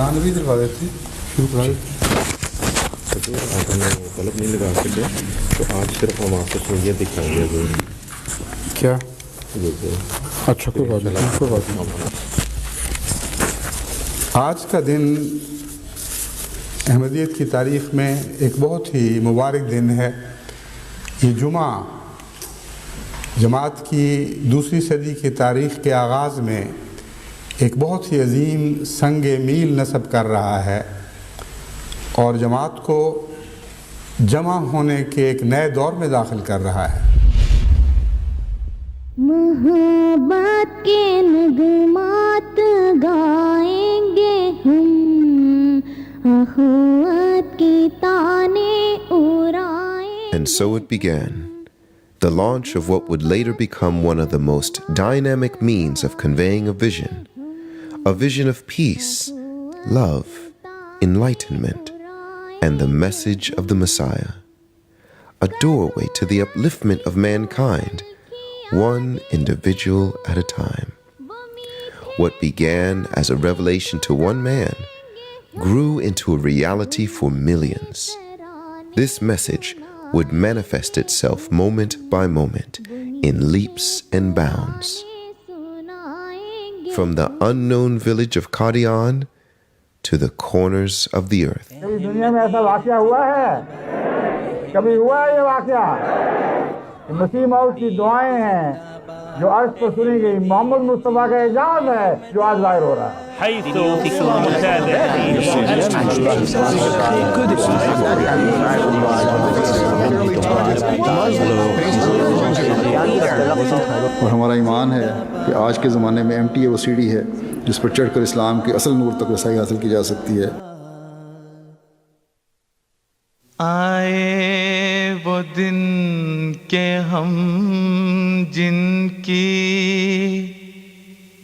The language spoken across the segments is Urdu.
اذان بھی دلوا دیتے شروع کرا دیتے. آپ نے طلب نہیں لگا سکے تو آج صرف ہم آپ کو سنیت دکھائیں گے. کیا اچھا کوئی بات نہیں. آج کا دن احمدیت کی تاریخ میں ایک بہت ہی مبارک دن ہے. یہ جمعہ جماعت کی دوسری صدی کی تاریخ کے آغاز میں ایک بہت ہی عظیم سنگ میل نصب کر رہا ہے اور جماعت کو جمع ہونے کے ایک نئے دور میں داخل کر رہا ہے. محبت کے نغمات گائیں گے ہم، اخوت کی تانے اڑائیں. And so it began, the launch of what would later become one of the most dynamic means of conveying a vision of peace, love, enlightenment, and the message of the Messiah, a doorway to the upliftment of mankind, one individual at a time. What began as a revelation to one man grew into a reality for millions. This message would manifest itself moment by moment in leaps and bounds. From the unknown village of Qadian to the corners of the earth. دنیا میں ایسا واقعہ ہوا ہے؟ کبھی ہوا ہے یہ واقعہ؟ مسیح موعود کی دعائیں ہیں جو عرش پر سنی گئی، محمد مصطفیٰ کا اعجاز ہے جو آج ظاہر ہو رہا ہے. اور ہمارا ایمان ہے کہ آج کے زمانے میں MTA وہ سیڑھی ہے جس پر چڑھ کر اسلام کے اصل نور تک رسائی حاصل کی جا سکتی ہے. آئے وہ دن کہ ہم جن کی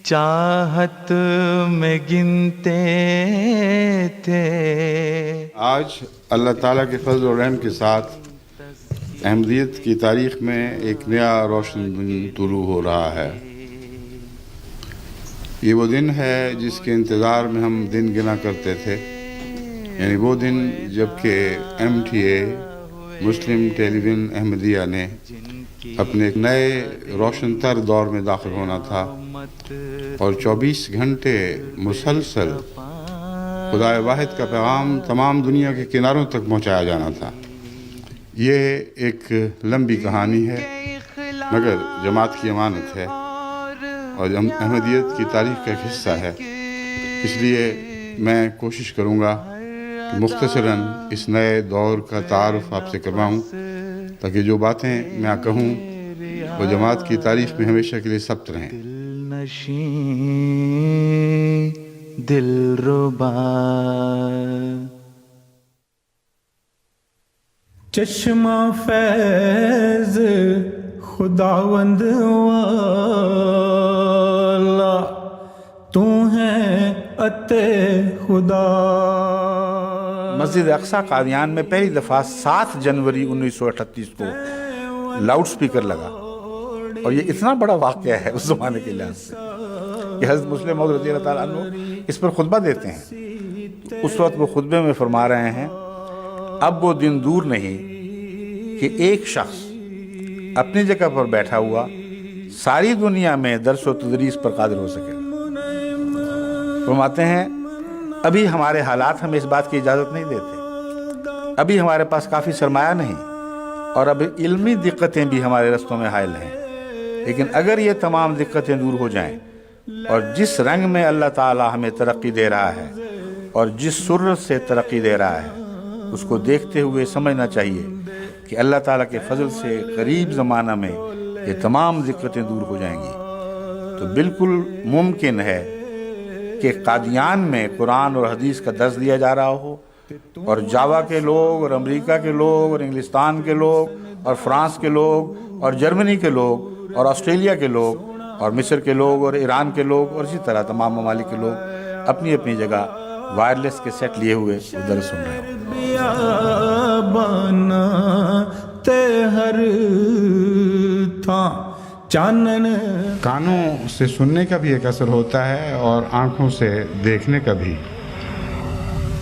چاہت میں گنتے تھے. آج اللہ تعالیٰ کے فضل و رحم کے ساتھ احمدیت کی تاریخ میں ایک نیا روشن دن طلوع ہو رہا ہے. یہ وہ دن ہے جس کے انتظار میں ہم دن گنا کرتے تھے، یعنی وہ دن جب کہ MTA مسلم ٹیلی ویژن احمدیہ نے اپنے ایک نئے روشن تر دور میں داخل ہونا تھا اور 24 گھنٹے مسلسل خدا واحد کا پیغام تمام دنیا کے کناروں تک پہنچایا جانا تھا. یہ ایک لمبی کہانی ہے مگر جماعت کی امانت ہے اور احمدیت کی تاریخ کا ایک حصہ ہے. اس لیے میں کوشش کروں گا کہ مختصراً اس نئے دور کا تعارف آپ سے کرواؤں تاکہ جو باتیں میں کہوں وہ جماعت کی تاریخ میں ہمیشہ کے لیے ثبت رہیں. دلربا چشمہ فیض خداوند والا تو ہے اتے خدا. مسجد اقصی قادیان میں پہلی دفعہ 7 جنوری 1938 کو لاؤڈ سپیکر لگا اور یہ اتنا بڑا واقعہ ہے اس زمانے کے لحاظ سے کہ حضرت مسلم موعود رضی اللہ تعالیٰ عنہ اس پر خطبہ دیتے ہیں. اس وقت وہ خطبے میں فرما رہے ہیں اب وہ دن دور نہیں کہ ایک شخص اپنی جگہ پر بیٹھا ہوا ساری دنیا میں درس و تدریس پر قادر ہو سکے. فرماتے ہیں ابھی ہمارے حالات ہمیں اس بات کی اجازت نہیں دیتے، ابھی ہمارے پاس کافی سرمایہ نہیں اور اب علمی دقتیں بھی ہمارے رستوں میں حائل ہیں، لیکن اگر یہ تمام دقتیں دور ہو جائیں اور جس رنگ میں اللہ تعالیٰ ہمیں ترقی دے رہا ہے اور جس سرعت سے ترقی دے رہا ہے اس کو دیکھتے ہوئے سمجھنا چاہیے کہ اللہ تعالیٰ کے فضل سے قریب زمانہ میں یہ تمام دقتیں دور ہو جائیں گی. تو بالکل ممکن ہے کہ قادیان میں قرآن اور حدیث کا درس دیا جا رہا ہو اور جاوا کے لوگ اور امریکہ کے لوگ اور انگلستان کے لوگ اور فرانس کے لوگ اور جرمنی کے لوگ اور آسٹریلیا کے لوگ اور مصر کے لوگ اور ایران کے لوگ اور اسی طرح تمام ممالک کے لوگ اپنی اپنی جگہ وائرلیس کے سیٹ لیے ہوئے ادھر سن رہے ہیں. کانوں سے سننے کا بھی ایک اثر ہوتا ہے اور آنکھوں سے دیکھنے کا بھی.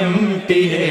MTA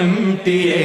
MTA।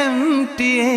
MTA।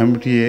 MTA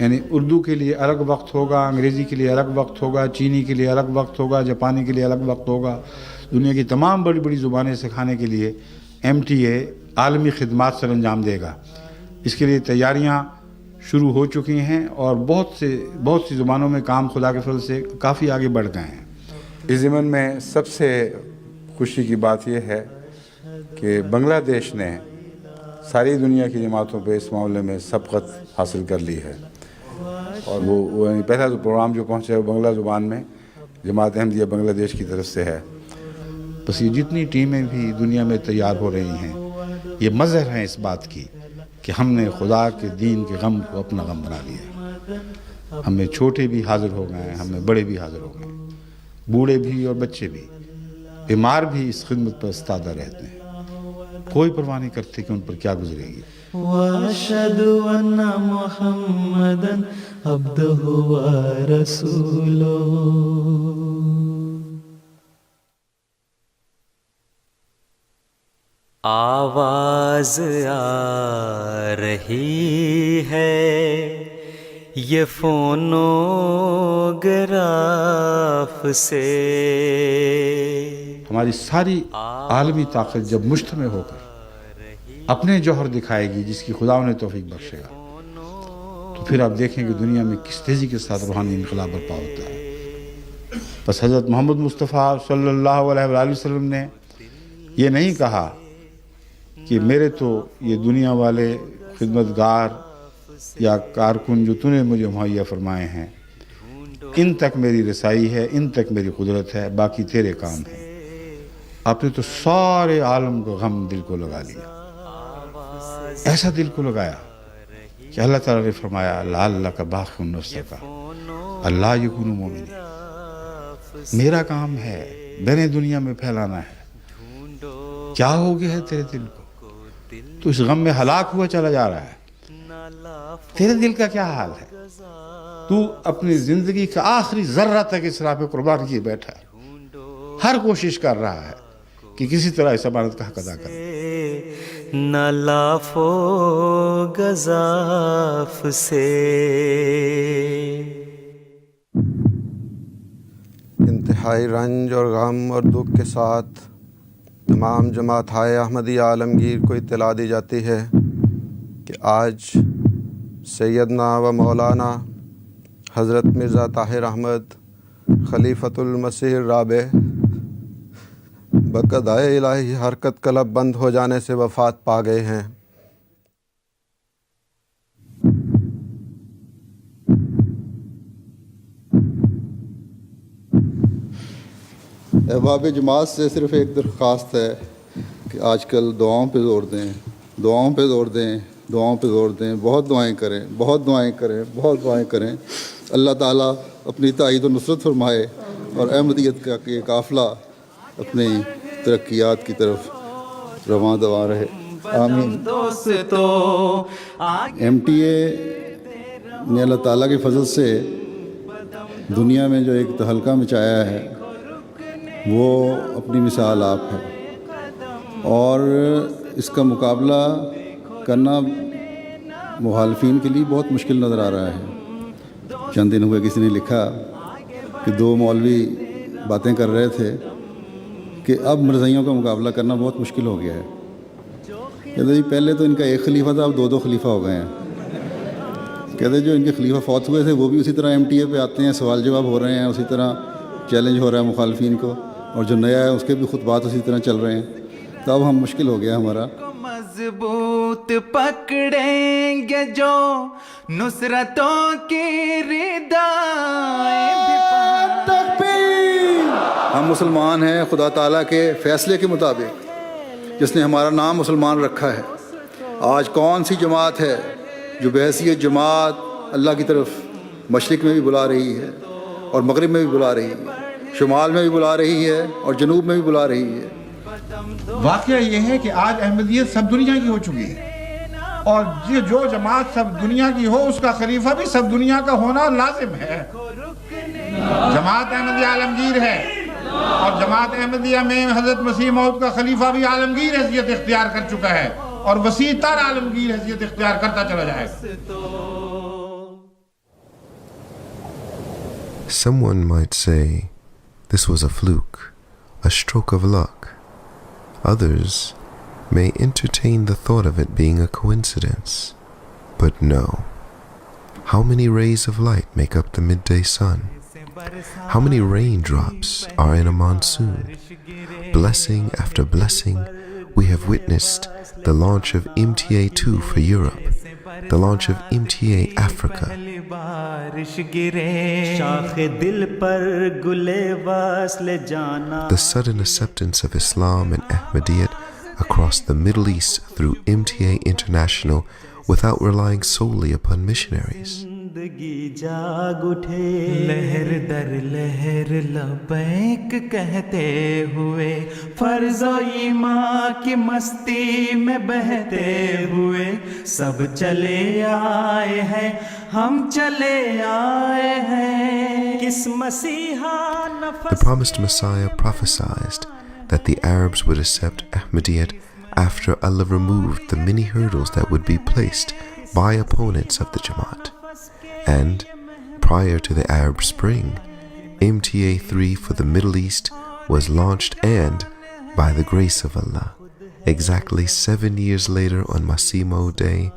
یعنی اردو کے لیے الگ وقت ہوگا، انگریزی کے لیے الگ وقت ہوگا، چینی کے لیے الگ وقت ہوگا، جاپانی کے لیے الگ وقت ہوگا. دنیا کی تمام بڑی بڑی زبانیں سکھانے کے لیے MTA عالمی خدمات سر انجام دے گا. اس کے لیے تیاریاں شروع ہو چکی ہیں اور بہت سی زبانوں میں کام خدا کے فضل سے کافی آگے بڑھ گئے ہیں. اس ضمن میں سب سے خوشی کی بات یہ ہے کہ بنگلہ دیش نے ساری دنیا کی جماعتوں پہ اس معاملے میں سبقت حاصل کر لی ہے، اور وہ پہلا پروگرام جو پہنچا ہے وہ بنگلہ زبان میں جماعت احمدیہ بنگلہ دیش کی طرف سے ہے. بس یہ جتنی ٹیمیں بھی دنیا میں تیار ہو رہی ہیں یہ مظہر ہیں اس بات کی کہ ہم نے خدا کے دین کے غم کو اپنا غم بنا لیا. ہم میں چھوٹے بھی حاضر ہو گئے ہیں، ہم میں بڑے بھی حاضر ہو گئے ہیں، بوڑھے بھی اور بچے بھی، بیمار بھی اس خدمت پر استادہ رہتے ہیں. کوئی پرواہ نہیں کرتے کہ ان پر کیا گزرے گی. وَأَشْهَدُ أَنَّ مُحَمَّدًا عَبْدُهُ وَرَسُولُهُ. آواز آ رہی ہے یہ فونوگراف سے. ہماری ساری عالمی طاقت جب مجتمع ہو کر اپنے جوہر دکھائے گی جس کی خدا انہیں توفیق بخشے گا، تو پھر آپ دیکھیں کہ دنیا میں کس تیزی کے ساتھ روحانی انقلاب برپا ہوتا ہے. بس حضرت محمد مصطفیٰ صلی اللہ علیہ وآلہ وسلم نے یہ نہیں کہا کہ میرے تو یہ دنیا والے خدمتگار یا کارکن جو تو نے مجھے مہیا فرمائے ہیں ان تک میری رسائی ہے، ان تک میری قدرت ہے، باقی تیرے کام ہے. آپ نے تو سارے عالم کو غم دل کو لگا لیا، ایسا دل کو لگایا کہ اللہ تعالیٰ نے فرمایا لعلک باخع نفسک الا یکونوا مؤمنین. میرا کام ہے، میں نے دنیا میں پھیلانا ہے. کیا ہو گیا ہے تیرے دل کو؟ تو اس غم میں ہلاک ہوا چلا جا رہا ہے. تیرے دل کا کیا حال ہے؟ تو اپنی زندگی کا آخری ذرہ تک اس راہ پہ قربان کیے بیٹھا ہے، ہر کوشش کر رہا ہے کہ کسی طرح اس امانت کا حق ادا کرے. نہ لاف و گزاف سے. انتہائی رنج اور غم اور دکھ کے ساتھ تمام جماعت احمدیہ عالمگیر کو اطلاع دی جاتی ہے کہ آج سیدنا و مولانا حضرت مرزا طاہر احمد خلیفۃ المسیح الرابع بقضائے الہی حرکت قلب بند ہو جانے سے وفات پا گئے ہیں. احباب جماعت سے صرف ایک درخواست ہے کہ آج کل دعاؤں پہ زور دیں، دعاؤں پہ زور دیں، دعاؤں پہ زور دیں. بہت دعائیں کریں، بہت دعائیں کریں، بہت دعائیں کریں. اللہ تعالیٰ اپنی تائید و نصرت فرمائے اور احمدیت کا یہ قافلہ اپنی ترقیات کی طرف رواں دواں رہے. آمین. MTA نے اللہ تعالیٰ کے فضل سے دنیا میں جو ایک تہلکہ مچایا ہے وہ اپنی مثال آپ ہے، اور اس کا مقابلہ کرنا مخالفین کے لیے بہت مشکل نظر آ رہا ہے. چند دن ہوئے کسی نے لکھا کہ دو مولوی باتیں کر رہے تھے کہ اب مرزائیوں کا مقابلہ کرنا بہت مشکل ہو گیا ہے. کہتے جی پہلے تو ان کا ایک خلیفہ تھا، اب دو خلیفہ ہو گئے ہیں. کہتے جو ان کے خلیفہ فوت ہوئے تھے وہ بھی اسی طرح MTA پہ آتے ہیں، سوال جواب ہو رہے ہیں، اسی طرح چیلنج ہو رہا ہے مخالفین کو، اور جو نیا ہے اس کے بھی خطبات اسی طرح چل رہے ہیں. تو اب ہم مشکل ہو گیا ہمارا. مضبوط پکڑیں گے جو نصرتوں کی ردائیں بھی ہم مسلمان ہیں خدا تعالیٰ کے فیصلے کے مطابق، جس نے ہمارا نام مسلمان رکھا ہے. آج کون سی جماعت ہے جو بحیثیت جماعت اللہ کی طرف مشرق میں بھی بلا رہی ہے اور مغرب میں بھی بلا رہی ہے، شمال میں بھی بلا رہی ہے اور جنوب میں بھی بلا رہی ہے. واقعہ یہ ہے کہ آج احمدیت سب دنیا کی ہو چکی ہے، اور جو جماعت سب دنیا کی ہو اس کا خلیفہ بھی سب دنیا کا ہونا لازم ہے. جماعت احمدیہ عالمگیر ہے، اور جماعت احمدیہ میں حضرت مسیح موعود کا خلیفہ بھی عالمگیر حیثیت اختیار کر چکا ہے، اور وسیع تر عالمگیر حیثیت اختیار کرتا چلا جائے گا. Someone might say this was a fluke, a stroke of luck. Others may entertain the thought of it being a coincidence. But no. How many rays of light make up the midday sun? How many raindrops are in a monsoon? Blessing after blessing, we have witnessed the launch of MTA2 for Europe, the launch of MTA Africa. The sudden acceptance of Islam and Ahmadiyyat across the Middle East through MTA International without relying solely upon missionaries. لہر در لہر لبیک کہتے ہوئے فرض و ایمان کی مستی میں بہتے ہوئے سب چلے آئے ہیں ہم چلے آئے ہیں کس مسیحا نفس. The promised Messiah prophesied that the Arabs would accept Ahmadiyyat after Allah removed the many hurdles that would be placed by opponents of the Jamaat. And prior to the Arab Spring, MTA3 for the Middle East was launched, and by the grace of Allah, exactly 7 years later on Masimo Day,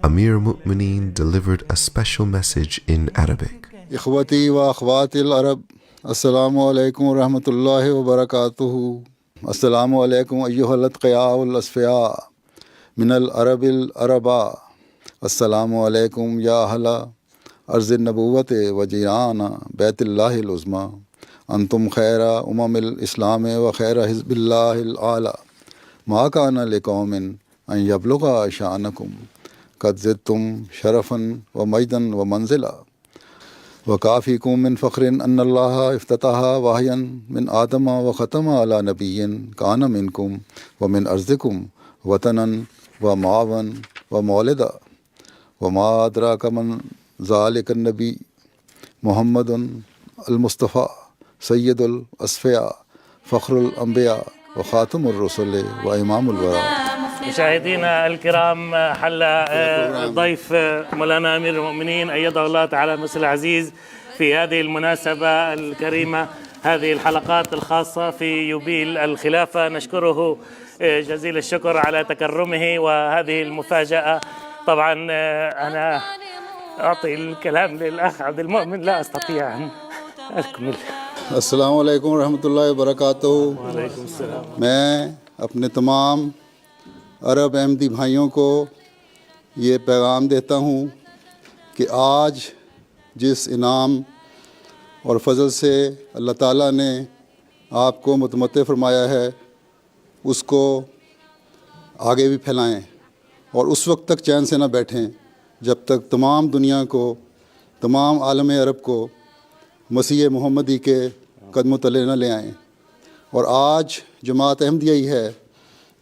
Amir al-Mu'mineen delivered a special message in Arabic. Ikhwati wa akhwati al-Arab, assalamu alaikum wa rahmatullahi wa barakatuhu. Assalamu alaikum ayyuhal atqiya wal asfiya min al-Arab al-Araba. Assalamu alaikum ya ahla عرض النبوت و جیران بیت اللہ العظمی انتم خیر الاسلام و خیر حزب اللہ الاعلی ما کان لقوم ان یبلغ شانکم قد زدتم شرفا و مجدا و منزلا وکافیکم من فخر ان اللہ افتتح وحیا من آدم و ختم علی نبی کان منکم و من ارضکم وطنا و معاوا و مولدا وما ادراک من ذالک النبی محمد المصطفیٰ سید الاصفیاء فخر الانبیاء وخاتم الرسل وامام الورى. مشاهدينا الكرام، حل ضيف مولانا امير المؤمنين ايده الله تعالى مصر العزيز في هذه المناسبه الكريمه هذه الحلقات الخاصه في يوبيل الخلافه. نشكره جزيل الشكر على تكرمه وهذه المفاجاه. طبعا انا أعطي الكلام للأخ عبد المؤمن، لا أستطيع أن أكمل. السلام علیکم ورحمۃ اللہ وبرکاتہ. وعلیکم السلام. میں اپنے تمام عرب احمدی بھائیوں کو یہ پیغام دیتا ہوں کہ آج جس انعام اور فضل سے اللہ تعالیٰ نے آپ کو متمتع فرمایا ہے اس کو آگے بھی پھیلائیں اور اس وقت تک چین سے نہ بیٹھیں جب تک تمام دنیا کو، تمام عالم عرب کو مسیح محمدی کے قدموں تلے نہ لے آئیں. اور آج جماعت احمدیہ ہی ہے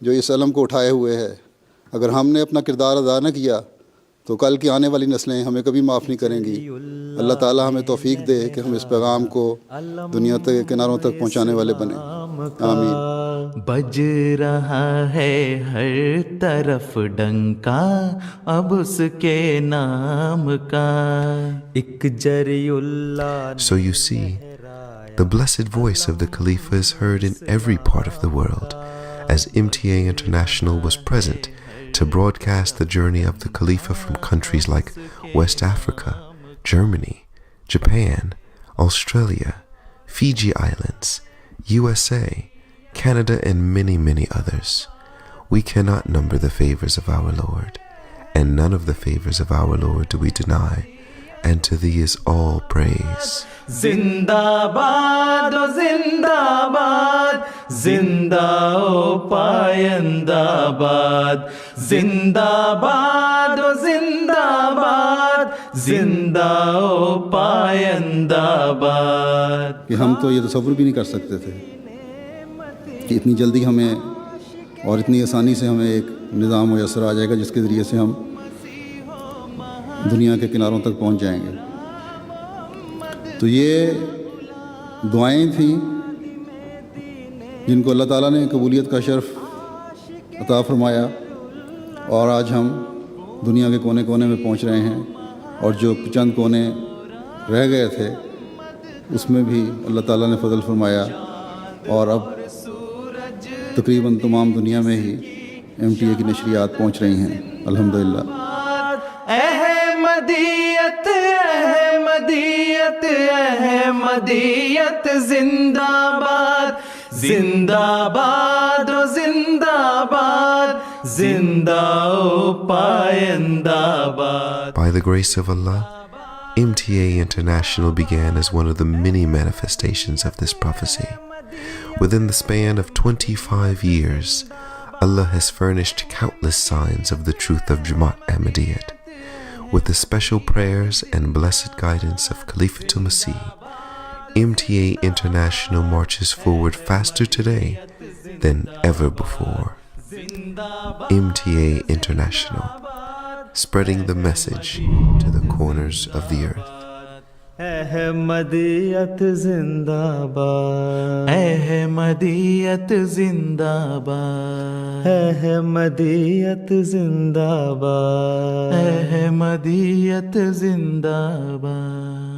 جو اس علم کو اٹھائے ہوئے ہے. اگر ہم نے اپنا کردار ادا نہ کیا تو کل کی آنے والی نسلیں ہمیں کبھی معاف نہیں کریں گی. اللہ تعالیٰ ہمیں توفیق دے کہ ہم اس پیغام کو دنیا کے کناروں تک پہنچانے والے بنیں. آمین. بج رہا ہے ہر طرف ڈنکا اب اس کے نام کا ایک جری اللہ. So you see, the blessed voice of the Khalifa is heard in every part of the world, as MTA International was present to broadcast the journey of the Khalifa from countries like West Africa, Germany, Japan, Australia, Fiji Islands, USA, Canada, and many, many others. We cannot number the favors of our Lord, and none of the favors of our Lord do we deny, and to Thee is all praise. زندہ باد زندہ او پائندہ باد زندہ باد زندہ او پائندہ باد. کہ ہم تو یہ تصور بھی نہیں کر سکتے تھے کہ اتنی جلدی ہمیں اور اتنی آسانی سے ہمیں ایک نظام میسر آ جائے گا جس کے ذریعے سے ہم دنیا کے کناروں تک پہنچ جائیں گے. تو یہ دعائیں تھیں جن کو اللہ تعالیٰ نے قبولیت کا شرف عطا فرمایا، اور آج ہم دنیا کے کونے کونے میں پہنچ رہے ہیں. اور جو چند کونے رہ گئے تھے اس میں بھی اللہ تعالیٰ نے فضل فرمایا اور اب تقریباً تمام دنیا میں ہی MTA کی نشریات پہنچ رہی ہیں الحمدللہ۔ احمدیت احمدیت احمدیت زندہ باد زندہ باد و زندہ باد زندہ و پائندہ باد۔ By the grace of Allah, MTA International began as one of the many manifestations of this prophecy. Within the span of 25 years, Allah has furnished countless signs of the truth of Jamaat Ahmadiyyat. With the special prayers and blessed guidance of Khalifatul Masih, MTA International marches forward faster today than ever before. MTA International, spreading the message to the corners of the earth. احمدیت زندہ باد احمدیت زندہ باد احمدیت زندہ باد احمدیت زندہ باد۔